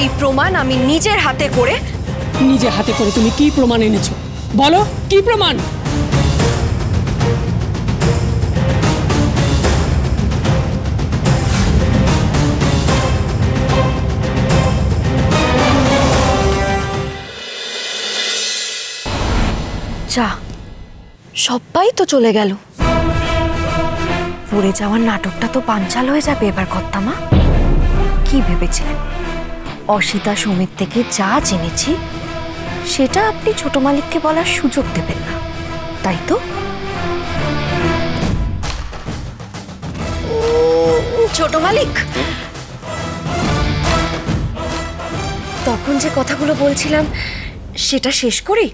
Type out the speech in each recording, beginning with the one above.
সেই প্রমাণ আমি নিজের হাতে করে। তুমি কি প্রমাণ এনেছো বলো, কি প্রমাণ? যা, সবাই তো চলে গেল, পড়ে যাওয়ার নাটকটা তো পাঞ্চাল হয়ে যাবে এবার কর্তামা। কি ভেবেছিলেন অসিতা সমিত থেকে যা জেনেছি সেটা আপনি ছোট মালিককে বলার সুযোগ দেবেন না, তাই তো? ছোট মালিক, তখন যে কথাগুলো বলছিলাম সেটা শেষ করি।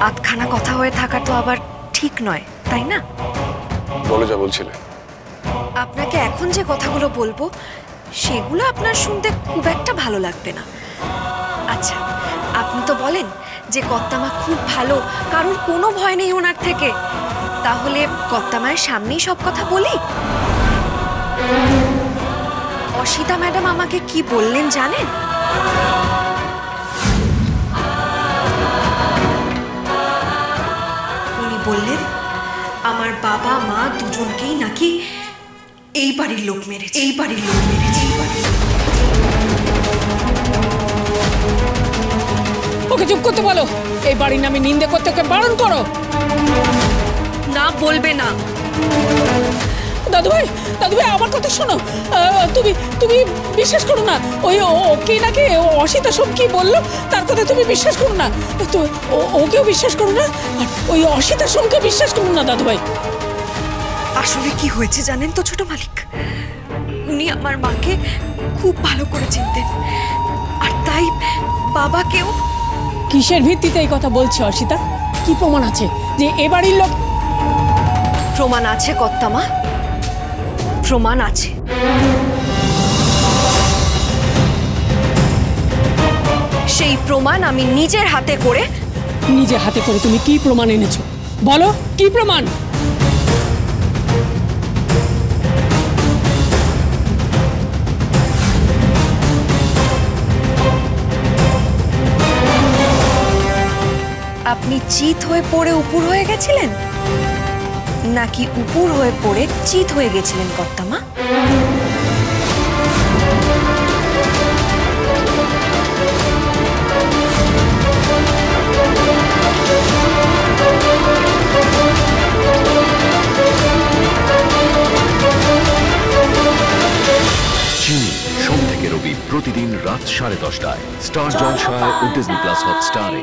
আধখানা কথা হয়ে থাকা তো আবার ঠিক নয়, তাই না? বলো যা বলছিলে। আপনাকে এখন যে কথাগুলো বলবো সেগুলো আপনার শুনতে খুব একটা ভালো লাগবে না। আচ্ছা, আপনি তো বলেন যে কর্তামা খুব ভালো, কারোর কোনো ভয় নেই ওনার থেকে, তাহলে কর্তামায়ের সামনেই সব কথা বলি। অসিতা ম্যাডাম আমাকে কি বললেন জানেন? উনি বললেন আমার বাবা মা দুজনকেই নাকি এই বাড়ির লোক মেরেছে। ওকে চুপ করতে বলো, এই বাড়ির নামে নিন্দে করতে ওকে বারণ করো। না, বলবে না। দাদু ভাই আমার কথা শোনো, তুমি বিশ্বাস করো না, ওই ওকে নাকি অসিতা সব কি বললো তার কথা তুমি বিশ্বাস করো না, তো ওকেও বিশ্বাস করো না, আর ওই অসিতা সোমকে বিশ্বাস করো না দাদু ভাই। আসলে কি হয়েছে জানেন তো ছোট মালিক, উনি আমার মাকে খুব ভালো করে চিনতেন, আর তাই বাবাকেও। কিসের ভিত্তিতে এই কথা বলছে অসিতা? কি প্রমাণ আছে যে এ বাড়ির লোক? প্রমাণ আছে কর্তামা, প্রমাণ আছে। সেই প্রমাণ আমি নিজের হাতে করে। তুমি কি প্রমাণ এনেছো বলো, কি প্রমাণ? আপনি চিত হয়ে পড়ে উপুর হয়ে গেছিলেন, নাকি উপুর হয়ে পড়ে চিত হয়ে গেছিলেন কর্তামা? চিনি সোম থেকে রবি প্রতিদিন রাত 10:30টায় স্টার জলসায় ও ডিজনি প্লাস হটস্টারে।